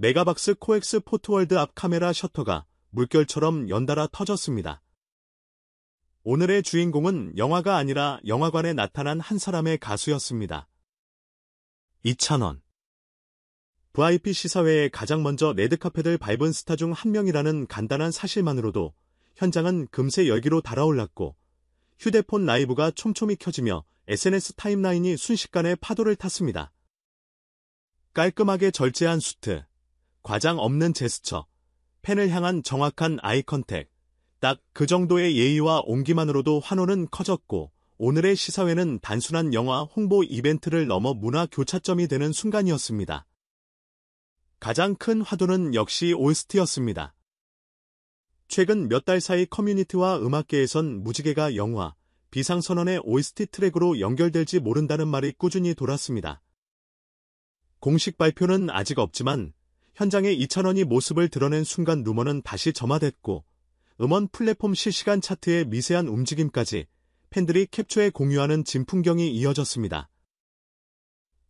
메가박스 코엑스 포트월드 앞 카메라 셔터가 물결처럼 연달아 터졌습니다. 오늘의 주인공은 영화가 아니라 영화관에 나타난 한 사람의 가수였습니다. 이찬원. VIP 시사회에 가장 먼저 레드카펫을 밟은 스타 중 한 명이라는 간단한 사실만으로도 현장은 금세 열기로 달아올랐고 휴대폰 라이브가 촘촘히 켜지며 SNS 타임라인이 순식간에 파도를 탔습니다. 깔끔하게 절제한 수트, 과장 없는 제스처, 팬을 향한 정확한 아이 컨택, 딱 그 정도의 예의와 온기만으로도 환호는 커졌고 오늘의 시사회는 단순한 영화 홍보 이벤트를 넘어 문화 교차점이 되는 순간이었습니다. 가장 큰 화두는 역시 OST였습니다. 최근 몇 달 사이 커뮤니티와 음악계에선 무지개가 영화, 비상선언의 OST 트랙으로 연결될지 모른다는 말이 꾸준히 돌았습니다. 공식 발표는 아직 없지만 현장에 이찬원이 모습을 드러낸 순간 루머는 다시 점화됐고 음원 플랫폼 실시간 차트의 미세한 움직임까지 팬들이 캡처해 공유하는 진풍경이 이어졌습니다.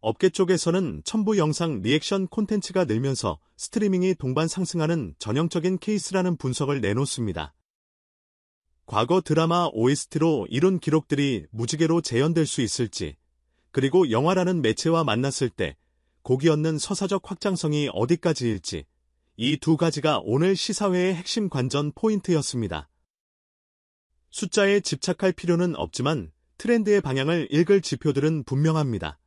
업계 쪽에서는 첨부 영상 리액션 콘텐츠가 늘면서 스트리밍이 동반 상승하는 전형적인 케이스라는 분석을 내놓습니다. 과거 드라마 OST로 이룬 기록들이 무지개로 재현될 수 있을지, 그리고 영화라는 매체와 만났을 때 곡이 얻는 서사적 확장성이 어디까지일지, 이 두 가지가 오늘 시사회의 핵심 관전 포인트였습니다. 숫자에 집착할 필요는 없지만 트렌드의 방향을 읽을 지표들은 분명합니다.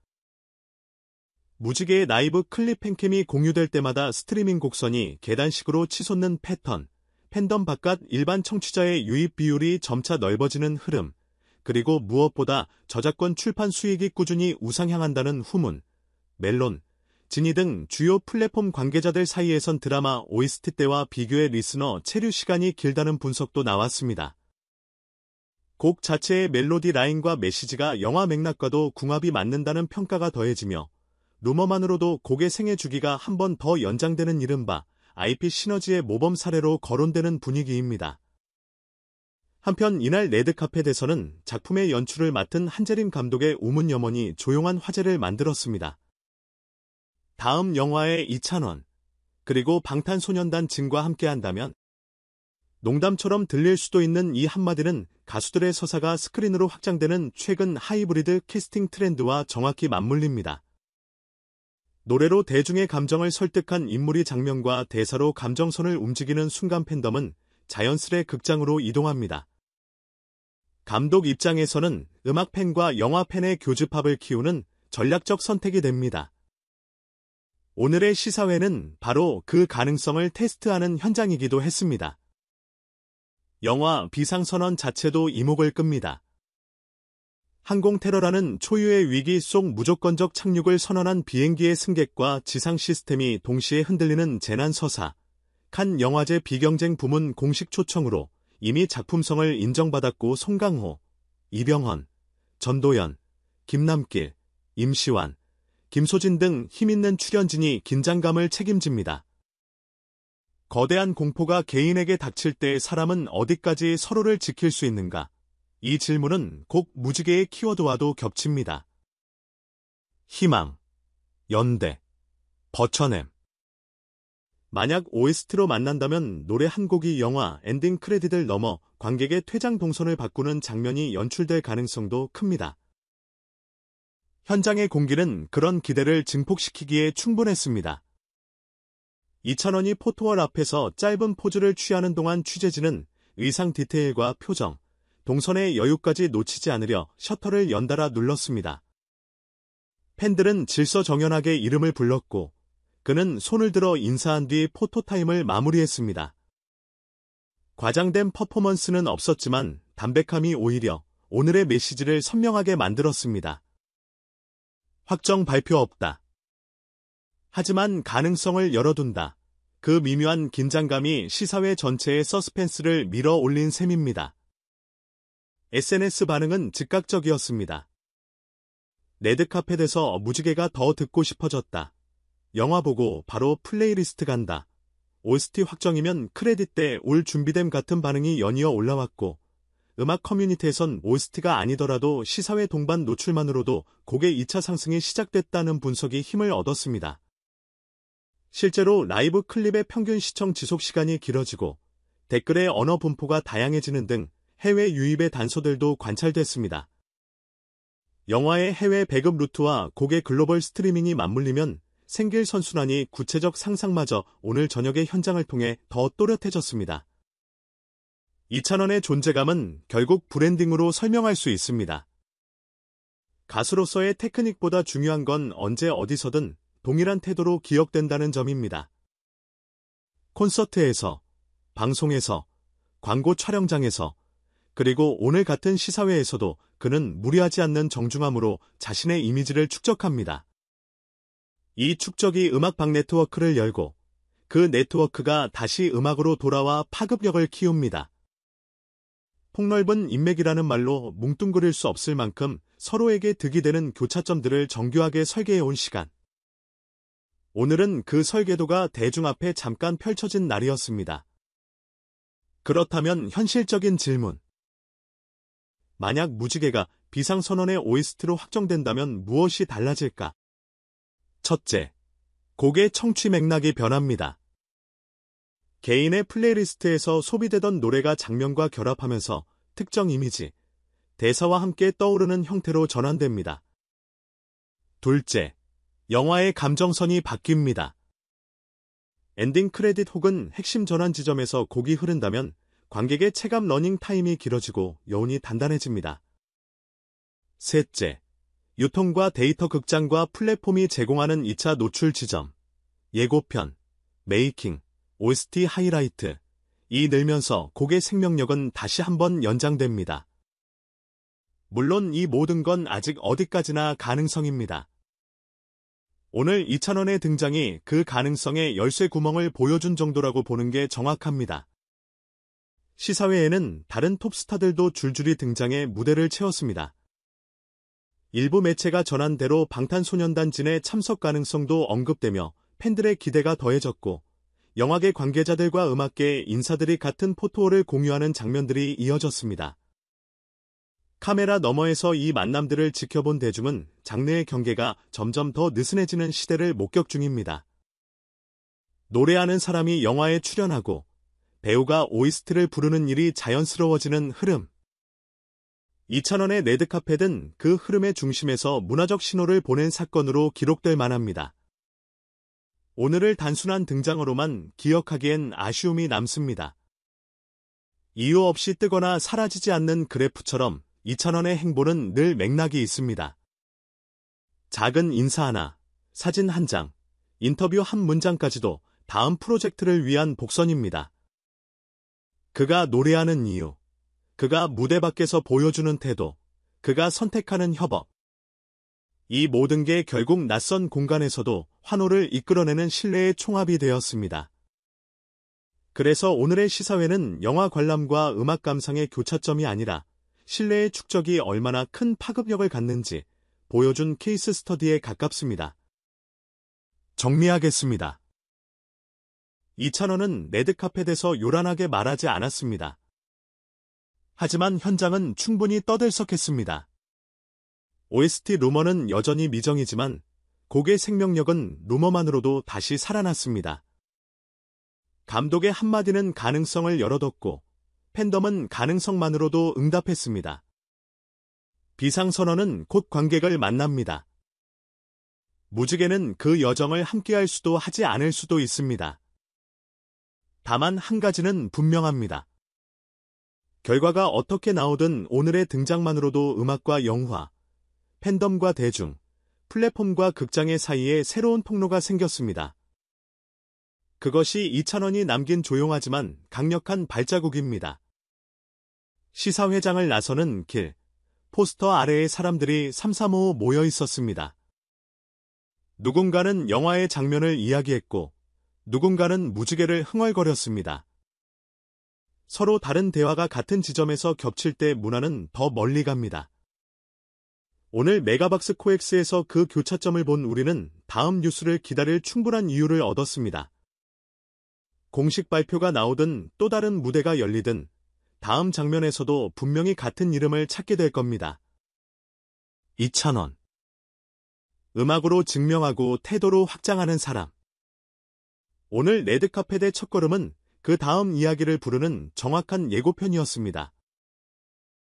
무지개의 라이브 클립 팬캠이 공유될 때마다 스트리밍 곡선이 계단식으로 치솟는 패턴, 팬덤 바깥 일반 청취자의 유입 비율이 점차 넓어지는 흐름, 그리고 무엇보다 저작권 출판 수익이 꾸준히 우상향한다는 후문, 멜론, 지니 등 주요 플랫폼 관계자들 사이에선 드라마 OST 때와 비교해 리스너 체류 시간이 길다는 분석도 나왔습니다. 곡 자체의 멜로디 라인과 메시지가 영화 맥락과도 궁합이 맞는다는 평가가 더해지며 루머만으로도 곡의 생애 주기가 한 번 더 연장되는 이른바 IP 시너지의 모범 사례로 거론되는 분위기입니다. 한편 이날 레드카펫에서는 작품의 연출을 맡은 한재림 감독의 우문여먼이 조용한 화제를 만들었습니다. 다음 영화에 이찬원, 그리고 방탄소년단 진과 함께한다면? 농담처럼 들릴 수도 있는 이 한마디는 가수들의 서사가 스크린으로 확장되는 최근 하이브리드 캐스팅 트렌드와 정확히 맞물립니다. 노래로 대중의 감정을 설득한 인물이 장면과 대사로 감정선을 움직이는 순간 팬덤은 자연스레 극장으로 이동합니다. 감독 입장에서는 음악 팬과 영화 팬의 교집합을 키우는 전략적 선택이 됩니다. 오늘의 시사회는 바로 그 가능성을 테스트하는 현장이기도 했습니다. 영화 비상선언 자체도 이목을 끕니다. 항공 테러라는 초유의 위기 속 무조건적 착륙을 선언한 비행기의 승객과 지상 시스템이 동시에 흔들리는 재난서사, 칸 영화제 비경쟁 부문 공식 초청으로 이미 작품성을 인정받았고 송강호, 이병헌, 전도연, 김남길, 임시완, 김소진 등 힘있는 출연진이 긴장감을 책임집니다. 거대한 공포가 개인에게 닥칠 때 사람은 어디까지 서로를 지킬 수 있는가? 이 질문은 곡 무지개의 키워드와도 겹칩니다. 희망, 연대, 버처냄. 만약 OST로 만난다면 노래 한 곡이 영화 엔딩 크레딧을 넘어 관객의 퇴장 동선을 바꾸는 장면이 연출될 가능성도 큽니다. 현장의 공기는 그런 기대를 증폭시키기에 충분했습니다. 이찬원이 포토월 앞에서 짧은 포즈를 취하는 동안 취재진은 의상 디테일과 표정, 동선의 여유까지 놓치지 않으려 셔터를 연달아 눌렀습니다. 팬들은 질서정연하게 이름을 불렀고 그는 손을 들어 인사한 뒤 포토타임을 마무리했습니다. 과장된 퍼포먼스는 없었지만 담백함이 오히려 오늘의 메시지를 선명하게 만들었습니다. 확정 발표 없다. 하지만 가능성을 열어둔다. 그 미묘한 긴장감이 시사회 전체의 서스펜스를 밀어 올린 셈입니다. SNS 반응은 즉각적이었습니다. 레드카펫에서 무지개가 더 듣고 싶어졌다. 영화 보고 바로 플레이리스트 간다. OST 확정이면 크레딧 때 올 준비됨 같은 반응이 연이어 올라왔고 음악 커뮤니티에선 OST가 아니더라도 시사회 동반 노출만으로도 곡의 2차 상승이 시작됐다는 분석이 힘을 얻었습니다. 실제로 라이브 클립의 평균 시청 지속 시간이 길어지고 댓글의 언어 분포가 다양해지는 등 해외 유입의 단서들도 관찰됐습니다. 영화의 해외 배급 루트와 곡의 글로벌 스트리밍이 맞물리면 생길 선순환이 구체적 상상마저 오늘 저녁의 현장을 통해 더 또렷해졌습니다. 이찬원의 존재감은 결국 브랜딩으로 설명할 수 있습니다. 가수로서의 테크닉보다 중요한 건 언제 어디서든 동일한 태도로 기억된다는 점입니다. 콘서트에서, 방송에서, 광고 촬영장에서, 그리고 오늘 같은 시사회에서도 그는 무리하지 않는 정중함으로 자신의 이미지를 축적합니다. 이 축적이 음악방 네트워크를 열고 그 네트워크가 다시 음악으로 돌아와 파급력을 키웁니다. 폭넓은 인맥이라는 말로 뭉뚱그릴 수 없을 만큼 서로에게 득이 되는 교차점들을 정교하게 설계해온 시간. 오늘은 그 설계도가 대중 앞에 잠깐 펼쳐진 날이었습니다. 그렇다면 현실적인 질문. 만약 무지개가 비상선언의 OST로 확정된다면 무엇이 달라질까? 첫째, 곡의 청취 맥락이 변합니다. 개인의 플레이리스트에서 소비되던 노래가 장면과 결합하면서 특정 이미지, 대사와 함께 떠오르는 형태로 전환됩니다. 둘째, 영화의 감정선이 바뀝니다. 엔딩 크레딧 혹은 핵심 전환 지점에서 곡이 흐른다면 관객의 체감 러닝 타임이 길어지고 여운이 단단해집니다. 셋째, 유통과 데이터 극장과 플랫폼이 제공하는 2차 노출 지점, 예고편, 메이킹, OST 하이라이트, 이 늘면서 곡의 생명력은 다시 한번 연장됩니다. 물론 이 모든 건 아직 어디까지나 가능성입니다. 오늘 이찬원의 등장이 그 가능성의 열쇠 구멍을 보여준 정도라고 보는 게 정확합니다. 시사회에는 다른 톱스타들도 줄줄이 등장해 무대를 채웠습니다. 일부 매체가 전한 대로 방탄소년단 진의 참석 가능성도 언급되며 팬들의 기대가 더해졌고 영화계 관계자들과 음악계 인사들이 같은 포토월을 공유하는 장면들이 이어졌습니다. 카메라 너머에서 이 만남들을 지켜본 대중은 장르의 경계가 점점 더 느슨해지는 시대를 목격 중입니다. 노래하는 사람이 영화에 출연하고 배우가 OST를 부르는 일이 자연스러워지는 흐름. 이찬원의 레드카펫은 그 흐름의 중심에서 문화적 신호를 보낸 사건으로 기록될 만합니다. 오늘을 단순한 등장으로만 기억하기엔 아쉬움이 남습니다. 이유 없이 뜨거나 사라지지 않는 그래프처럼 이찬원의 행보는 늘 맥락이 있습니다. 작은 인사 하나, 사진 한 장, 인터뷰 한 문장까지도 다음 프로젝트를 위한 복선입니다. 그가 노래하는 이유, 그가 무대 밖에서 보여주는 태도, 그가 선택하는 협업. 이 모든 게 결국 낯선 공간에서도 환호를 이끌어내는 신뢰의 총합이 되었습니다. 그래서 오늘의 시사회는 영화 관람과 음악 감상의 교차점이 아니라 신뢰의 축적이 얼마나 큰 파급력을 갖는지 보여준 케이스 스터디에 가깝습니다. 정리하겠습니다. 이찬원은 레드카펫에서 요란하게 말하지 않았습니다. 하지만 현장은 충분히 떠들썩했습니다. OST 루머는 여전히 미정이지만 곡의 생명력은 루머만으로도 다시 살아났습니다. 감독의 한마디는 가능성을 열어뒀고 팬덤은 가능성만으로도 응답했습니다. 비상선언은 곧 관객을 만납니다. 무지개는 그 여정을 함께할 수도 하지 않을 수도 있습니다. 다만 한 가지는 분명합니다. 결과가 어떻게 나오든 오늘의 등장만으로도 음악과 영화, 팬덤과 대중, 플랫폼과 극장의 사이에 새로운 통로가 생겼습니다. 그것이 이찬원이 남긴 조용하지만 강력한 발자국입니다. 시사회장을 나서는 길, 포스터 아래에 사람들이 삼삼오오 모여 있었습니다. 누군가는 영화의 장면을 이야기했고 누군가는 무지개를 흥얼거렸습니다. 서로 다른 대화가 같은 지점에서 겹칠 때 문화는 더 멀리 갑니다. 오늘 메가박스 코엑스에서 그 교차점을 본 우리는 다음 뉴스를 기다릴 충분한 이유를 얻었습니다. 공식 발표가 나오든 또 다른 무대가 열리든 다음 장면에서도 분명히 같은 이름을 찾게 될 겁니다. 이찬원. 음악으로 증명하고 태도로 확장하는 사람. 오늘 레드카펫의 첫걸음은 그 다음 이야기를 부르는 정확한 예고편이었습니다.